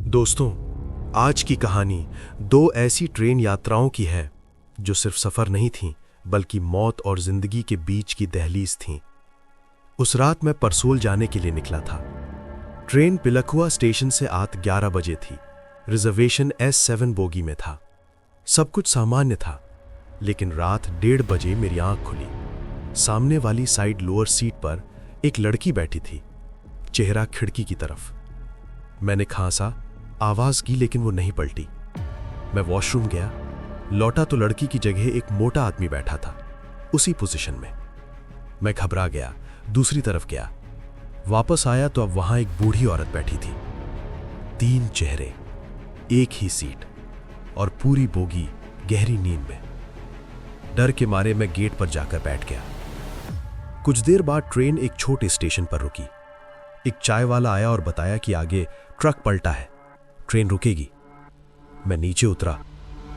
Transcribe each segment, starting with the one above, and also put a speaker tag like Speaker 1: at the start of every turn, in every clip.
Speaker 1: दोस्तों, आज की कहानी दो ऐसी ट्रेन यात्राओं की है जो सिर्फ सफ़र नहीं थीं, बल्कि मौत और जिंदगी के बीच की दहलीज थीं। उस रात मैं परसोल जाने के लिए निकला था। ट्रेन पिलखुआ स्टेशन से आत 11 बजे थी। रिजर्वेशन S7 बोगी में था। सब कुछ सामान्य था, लेकिन रात 1:30 बजे मेरी आंख खुली। सामने वाली साइड लोअर सीट पर एक लड़की बैठी थी, चेहरा खिड़की की तरफ। मैंने खांसा, आवाज की, लेकिन वो नहीं पलटी। मैं वॉशरूम गया, लौटा तो लड़की की जगह एक मोटा आदमी बैठा था, उसी पोजीशन में। मैं घबरा गया, दूसरी तरफ गया। वापस आया तो अब वहां एक बूढ़ी औरत बैठी थी। 3 चेहरे, एक ही सीट और पूरी बोगी गहरी नींद में। डर के मारे मैं गेट पर जाकर बैठ गया। कुछ देर बाद ट्रेन एक छोटे स्टेशन पर रुकी। एक चाय वाला आया और बताया कि आगे ट्रक पलटा है, ट्रेन रुकेगी। मैं नीचे उतरा,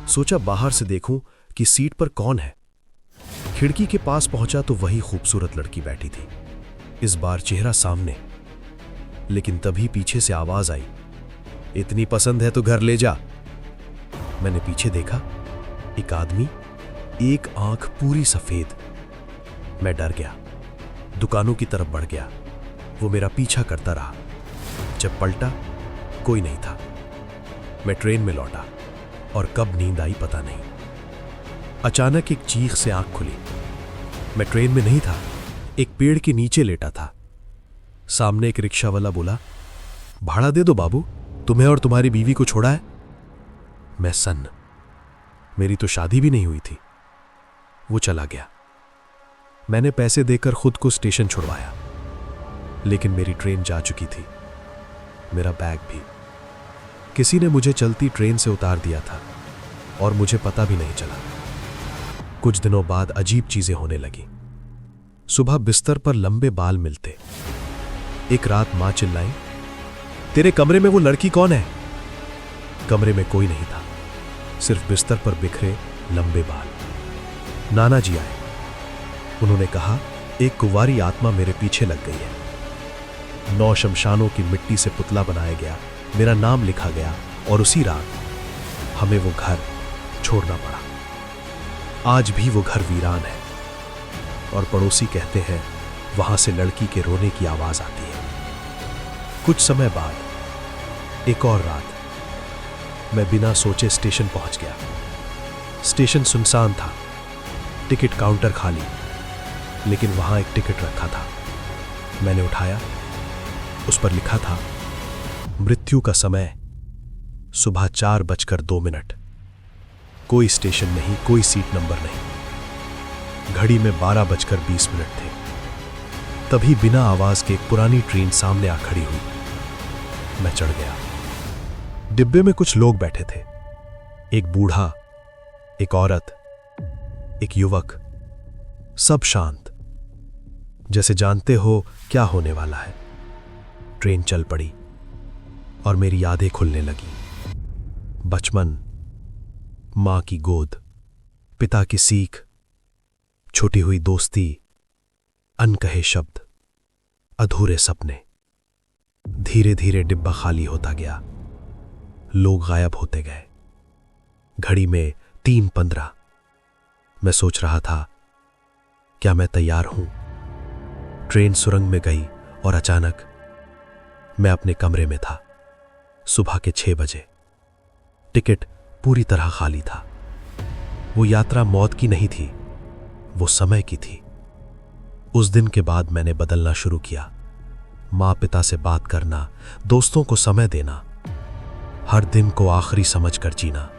Speaker 1: सोचा बाहर से देखूं कि सीट पर कौन है। खिड़की के पास पहुंचा तो वही खूबसूरत लड़की बैठी थी, इस बार चेहरा सामने। लेकिन तभी पीछे से आवाज आई, इतनी पसंद है तो घर ले जा। मैंने पीछे देखा, एक आदमी, एक आंख पूरी सफेद। मैं डर गया, दुकानों की तरफ बढ़ गया। वो मेरा पीछा करता रहा। जब पलटा, कोई नहीं था। मैं ट्रेन में लौटा और कब नींद आई पता नहीं। अचानक एक चीख से आंख खुली। मैं ट्रेन में नहीं था, एक पेड़ के नीचे लेटा था। सामने एक रिक्शा वाला बोला, भाड़ा दे दो बाबू, तुम्हें और तुम्हारी बीवी को छोड़ा है। मैं सन्न, मेरी तो शादी भी नहीं हुई थी। वो चला गया। मैंने पैसे देकर खुद को स्टेशन छुड़वाया, लेकिन मेरी ट्रेन जा चुकी थी, मेरा बैग भी। किसी ने मुझे चलती ट्रेन से उतार दिया था और मुझे पता भी नहीं चला। कुछ दिनों बाद अजीब चीजें होने लगी। सुबह बिस्तर पर लंबे बाल मिलते। एक रात मां चिल्लाई, तेरे कमरे में वो लड़की कौन है? कमरे में कोई नहीं था, सिर्फ बिस्तर पर बिखरे लंबे बाल। नाना जी आए। उन्होंने कहा, एक कुंवारी आत्मा मेरे पीछे लग गई है। 9 शमशानों की मिट्टी से पुतला बनाया गया, मेरा नाम लिखा गया और उसी रात हमें वो घर छोड़ना पड़ा। आज भी वो घर वीरान है और पड़ोसी कहते हैं वहां से लड़की के रोने की आवाज आती है। कुछ समय बाद एक और रात मैं बिना सोचे स्टेशन पहुंच गया। स्टेशन सुनसान था, टिकट काउंटर खाली, लेकिन वहां एक टिकट रखा था। मैंने उठाया, उस पर लिखा था, मृत्यु का समय सुबह 4:02। कोई स्टेशन नहीं, कोई सीट नंबर नहीं। घड़ी में 12:20 थे। तभी बिना आवाज के एक पुरानी ट्रेन सामने आ खड़ी हुई। मैं चढ़ गया। डिब्बे में कुछ लोग बैठे थे, एक बूढ़ा, एक औरत, एक युवक, सब शांत, जैसे जानते हो क्या होने वाला है। ट्रेन चल पड़ी और मेरी यादें खुलने लगी। बचपन, मां की गोद, पिता की सीख, छूटी हुई दोस्ती, अनकहे शब्द, अधूरे सपने। धीरे धीरे डिब्बा खाली होता गया, लोग गायब होते गए। घड़ी में 3:15। मैं सोच रहा था, क्या मैं तैयार हूं? ट्रेन सुरंग में गई और अचानक मैं अपने कमरे में था। सुबह के 6 बजे। टिकट पूरी तरह खाली था। वो यात्रा मौत की नहीं थी, वो समय की थी। उस दिन के बाद मैंने बदलना शुरू किया। माँ पिता से बात करना, दोस्तों को समय देना, हर दिन को आखिरी समझकर जीना।